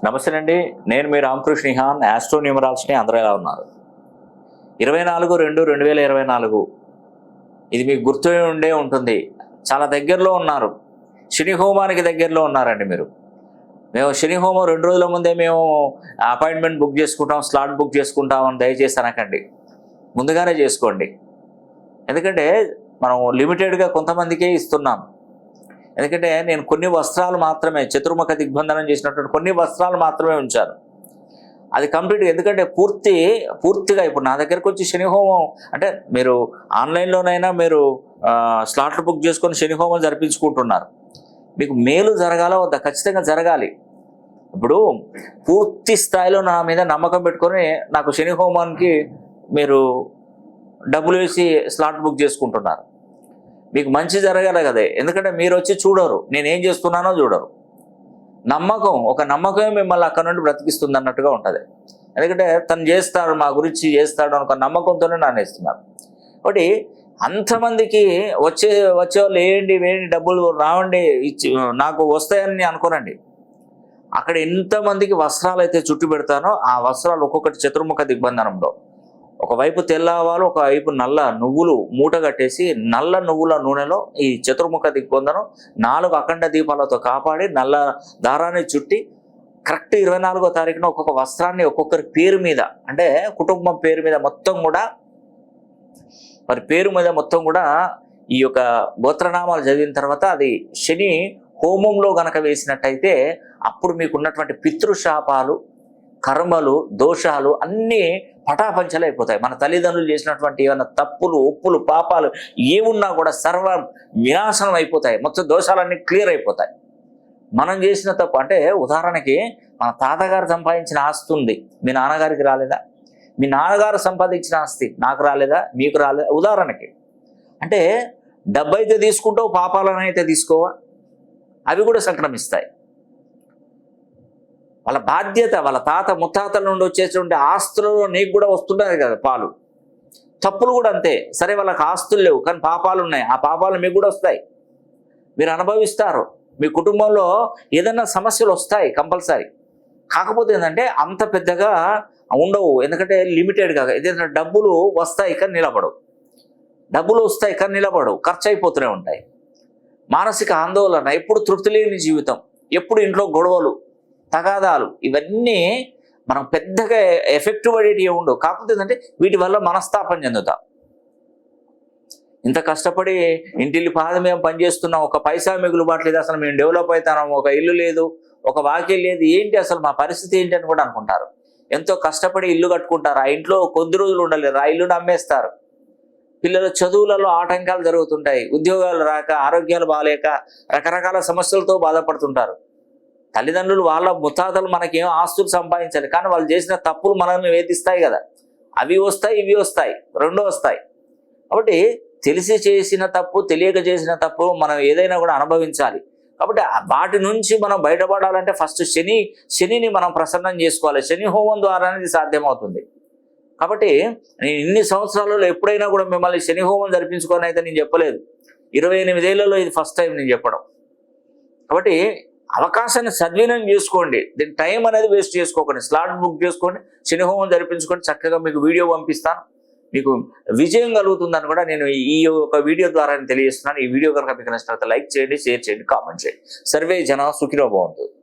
నమస్తే అండి, నేను మీ రామకృష్ణ నిహాన్, ఆస్ట్రో న్యూమరాలజీని. అందరూ ఎలా ఉన్నారు? 24/2/2024 ఇది మీకు గుర్తు ఉండే ఉంటుంది. చాలా దగ్గరలో ఉన్నారు. శని హోమానికి దగ్గరలో ఉన్నారండి మీరు. మేము శని హోమం 2 రోజుల ముందే మేము అపాయింట్మెంట్ బుక్ చేసుకుంటాం, స్లాట్ బుక్ చేసుకుంటామని దయచేసి అనకండి. ముందుగానే చేసుకోండి. ఎందుకంటే మనం లిమిటెడ్గా కొంతమందికే ఇస్తున్నాం. ఎందుకంటే నేను కొన్ని వస్త్రాలు మాత్రమే, చతుర్ముఖ దిగ్బంధనం చేసినటువంటి కొన్ని వస్త్రాలు మాత్రమే ఉంచాను. అది కంప్లీట్గా, ఎందుకంటే పూర్తిగా ఇప్పుడు నా దగ్గరకు వచ్చి శని హోమం అంటే మీరు ఆన్లైన్లోనైనా మీరు స్లాట్లు బుక్ చేసుకొని శని హోమం జరిపించుకుంటున్నారు. మీకు మేలు జరగాల వద్దా? ఖచ్చితంగా జరగాలి. ఇప్పుడు పూర్తి స్థాయిలో నా మీద నమ్మకం పెట్టుకొని నాకు శని హోమానికి మీరు డబ్బులు వేసి స్లాట్ బుక్ చేసుకుంటున్నారు. మీకు మంచి జరగాలి కదే. ఎందుకంటే మీరు వచ్చి చూడరు, నేనేం చేస్తున్నానో చూడరు. ఒక నమ్మకమే మిమ్మల్ని అక్కడ నుండి బ్రతికిస్తుంది అన్నట్టుగా ఉంటుంది. ఎందుకంటే తను చేస్తాడు, మా గురించి చేస్తాడు అని ఒక నమ్మకంతోనే నానేస్తున్నారు. కాబట్టి అంతమందికి వచ్చేవాళ్ళు వేయండి డబ్బులు రావండి నాకు వస్తాయని అనుకోనండి. అక్కడ ఎంతమందికి వస్త్రాలు అయితే చుట్టు పెడతానో ఆ వస్త్రాలు ఒక్కొక్కటి చతుర్ముఖ దిగ్బంధనంలో, ఒకవైపు తెల్ల ఆవాలు, ఒకవైపు నల్ల నువ్వులు మూట కట్టేసి నల్ల నువ్వుల నూనెలో ఈ చతుర్ముఖ దిగ్బంధనం 4 అఖండ దీపాలతో కాపాడి నల్ల దారాన్ని చుట్టి కరెక్ట్ 24వ తారీఖున ఒక్కొక్క వస్త్రాన్ని ఒక్కొక్కరి పేరు మీద, అంటే కుటుంబం పేరు మీద మొత్తం కూడా, వారి పేరు మీద మొత్తం కూడా ఈ యొక్క గోత్రనామాలు చదివిన తర్వాత అది శని హోమంలో గనక వేసినట్టయితే అప్పుడు మీకున్నటువంటి పితృశాపాలు, కర్మలు, దోషాలు అన్నీ పటాపంచలైపోతాయి. మన తల్లిదండ్రులు చేసినటువంటి ఏమైనా తప్పులు, ఒప్పులు, పాపాలు ఏమున్నా కూడా సర్వ వినాశనం అయిపోతాయి. మొత్తం దోషాలన్నీ క్లియర్ అయిపోతాయి. మనం చేసిన తప్పు అంటే ఉదాహరణకి మన తాతగారు సంపాదించిన ఆస్తి ఉంది, మీ నాన్నగారికి రాలేదా? మీ నాన్నగారు సంపాదించిన ఆస్తి నాకు రాలేదా? మీకు రాలేదా? ఉదాహరణకి అంటే డబ్బు అయితే తీసుకుంటావు, పాపాలను అయితే తీసుకోవా? అవి కూడా సంక్రమిస్తాయి. వాళ్ళ బాధ్యత, వాళ్ళ తాత ముత్తాతల నుండి వచ్చేటువంటి ఆస్తులలో నీకు కూడా వస్తుంటుంది కదా పాలు. తప్పులు కూడా అంతే. సరే వాళ్ళకి ఆస్తులు లేవు కానీ పాపాలు ఉన్నాయి, ఆ పాపాలు మీకు కూడా వస్తాయి, మీరు అనుభవిస్తారు. మీ కుటుంబంలో ఏదైనా సమస్యలు వస్తాయి కంపల్సరీ. కాకపోతే ఏంటంటే అంత పెద్దగా ఉండవు, ఎందుకంటే లిమిటెడ్గా. ఏదైనా డబ్బులు వస్తాయి కానీ నిలబడవు, ఖర్చు అయిపోతూనే ఉంటాయి. మానసిక ఆందోళన, ఎప్పుడు తృప్తి లేని జీవితం, ఎప్పుడు ఇంట్లో గొడవలు, తగాదాలు, ఇవన్నీ మనం పెద్దగా ఎఫెక్ట్ పడేటి ఉండవు. కాకపోతే ఏంటంటే వీటి వల్ల మనస్తాపం చెందుతాం. ఇంత కష్టపడి ఇంటిల్లి పాద మేము పనిచేస్తున్నాం, ఒక పైసా మిగులుబాటు లేదు, అసలు మేము డెవలప్ అవుతాం, ఒక ఇల్లు లేదు, ఒక వాకిల్ లేదు, ఏంటి అసలు మా పరిస్థితి ఏంటి అని కూడా అనుకుంటారు. ఎంతో కష్టపడి ఇల్లు కట్టుకుంటారు, ఆ ఇంట్లో కొద్ది రోజులు ఉండలేరు, ఆ ఇల్లుని అమ్మేస్తారు. పిల్లల చదువులలో ఆటంకాలు జరుగుతుంటాయి, ఉద్యోగాలు రాక, ఆరోగ్యాలు బాగాలేక రకరకాల సమస్యలతో బాధపడుతుంటారు. తల్లిదండ్రులు వాళ్ళ ముత్తాతలు మనకేం ఆస్తులు సంపాదించాలి కానీ వాళ్ళు చేసిన తప్పులు మనల్ని వేధిస్తాయి కదా. అవి వస్తాయి, ఇవి వస్తాయి, రెండు వస్తాయి. కాబట్టి తెలిసి చేసిన తప్పు, తెలియక చేసిన తప్పు మనం ఏదైనా కూడా అనుభవించాలి. కాబట్టి వాటి నుంచి మనం బయటపడాలంటే ఫస్ట్ శనిని మనం ప్రసన్నం చేసుకోవాలి. శని హోమం ద్వారానే ఇది సాధ్యమవుతుంది. కాబట్టి నేను ఇన్ని సంవత్సరాలలో ఎప్పుడైనా కూడా మిమ్మల్ని శని హోమం జరిపించుకొని అయితే నేను చెప్పలేదు. 28 ఏళ్లలో ఇది ఫస్ట్ టైం నేను చెప్పడం. కాబట్టి అవకాశాన్ని సద్వినియోగం చేసుకోండి. దీని టైం అనేది వేస్ట్ చేసుకోకండి. స్లాట్ బుక్ చేసుకోండి, శని హోమం జరిపించుకోండి. చక్కగా మీకు వీడియో పంపిస్తాను, మీకు విజయం కలుగుతుందని కూడా నేను ఈ యొక్క వీడియో ద్వారా తెలియజేస్తున్నాను. ఈ వీడియో కనుక మీకు నచ్చినట్లయితే లైక్ చేయండి, షేర్ చేయండి, కామెంట్ చేయండి. సర్వే జన సుఖినో భవంతు.